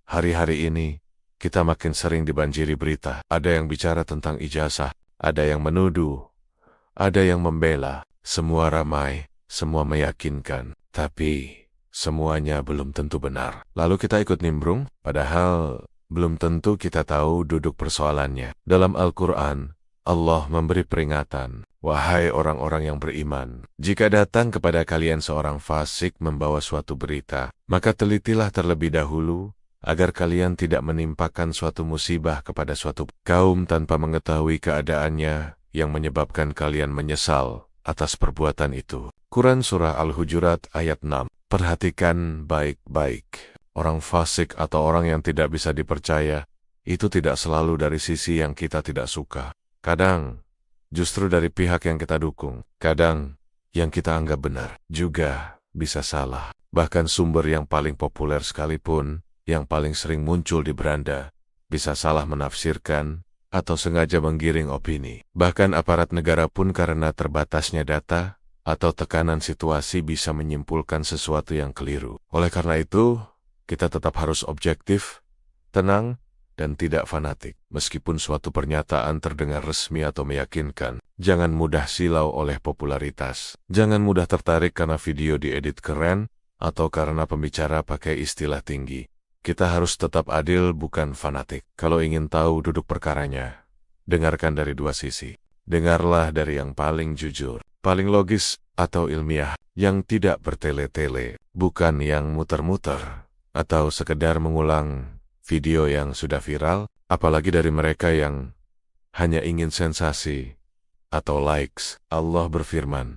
Hari-hari ini, kita makin sering dibanjiri berita. Ada yang bicara tentang ijazah, ada yang menuduh, ada yang membela. Semua ramai, semua meyakinkan. Tapi, semuanya belum tentu benar. Lalu kita ikut nimbrung, padahal belum tentu kita tahu duduk persoalannya. Dalam Al-Quran, Allah memberi peringatan. Wahai orang-orang yang beriman, jika datang kepada kalian seorang fasik membawa suatu berita, maka telitilah terlebih dahulu, agar kalian tidak menimpakan suatu musibah kepada suatu kaum tanpa mengetahui keadaannya, yang menyebabkan kalian menyesal atas perbuatan itu. Quran Surah Al-Hujurat ayat 6. Perhatikan baik-baik. Orang fasik atau orang yang tidak bisa dipercaya, itu tidak selalu dari sisi yang kita tidak suka. Kadang, justru dari pihak yang kita dukung. Kadang, yang kita anggap benar juga bisa salah. Bahkan sumber yang paling populer sekalipun, yang paling sering muncul di beranda, bisa salah menafsirkan atau sengaja menggiring opini. Bahkan aparat negara pun karena terbatasnya data atau tekanan situasi bisa menyimpulkan sesuatu yang keliru. Oleh karena itu, kita tetap harus objektif, tenang, dan tidak fanatik. Meskipun suatu pernyataan terdengar resmi atau meyakinkan, jangan mudah silau oleh popularitas. Jangan mudah tertarik karena video diedit keren atau karena pembicara pakai istilah tinggi. Kita harus tetap adil, bukan fanatik. Kalau ingin tahu duduk perkaranya, dengarkan dari dua sisi. Dengarlah dari yang paling jujur, paling logis atau ilmiah, yang tidak bertele-tele, bukan yang muter-muter, atau sekedar mengulang video yang sudah viral, apalagi dari mereka yang hanya ingin sensasi atau likes. Allah berfirman,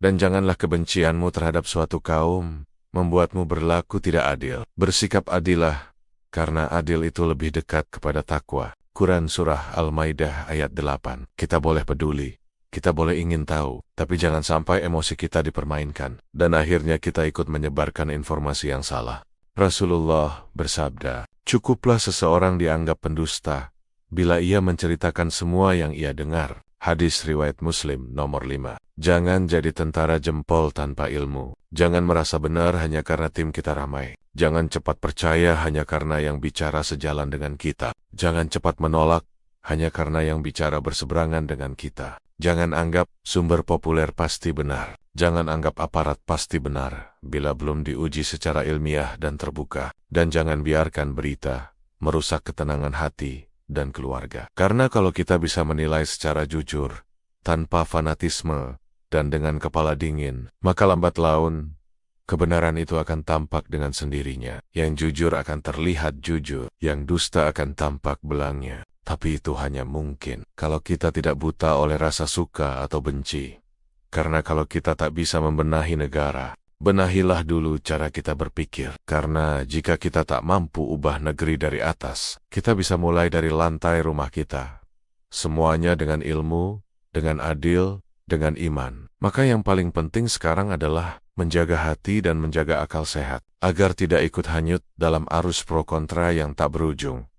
dan janganlah kebencianmu terhadap suatu kaum membuatmu berlaku tidak adil. Bersikap adillah, karena adil itu lebih dekat kepada takwa. Quran Surah Al-Maidah ayat 8. Kita boleh peduli, kita boleh ingin tahu, tapi jangan sampai emosi kita dipermainkan, dan akhirnya kita ikut menyebarkan informasi yang salah. Rasulullah bersabda, cukuplah seseorang dianggap pendusta bila ia menceritakan semua yang ia dengar. Hadis riwayat Muslim nomor 5. Jangan jadi tentara jempol tanpa ilmu. Jangan merasa benar hanya karena tim kita ramai. Jangan cepat percaya hanya karena yang bicara sejalan dengan kita. Jangan cepat menolak hanya karena yang bicara berseberangan dengan kita. Jangan anggap sumber populer pasti benar. Jangan anggap aparat pasti benar bila belum diuji secara ilmiah dan terbuka. Dan jangan biarkan berita merusak ketenangan hati dan keluarga. Karena kalau kita bisa menilai secara jujur, tanpa fanatisme, dan dengan kepala dingin, maka lambat laun, kebenaran itu akan tampak dengan sendirinya. Yang jujur akan terlihat jujur, yang dusta akan tampak belangnya. Tapi itu hanya mungkin kalau kita tidak buta oleh rasa suka atau benci. Karena kalau kita tak bisa membenahi negara, benahilah dulu cara kita berpikir. Karena jika kita tak mampu ubah negeri dari atas, kita bisa mulai dari lantai rumah kita. Semuanya dengan ilmu, dengan adil, dengan iman. Maka yang paling penting sekarang adalah menjaga hati dan menjaga akal sehat, agar tidak ikut hanyut dalam arus pro kontra yang tak berujung.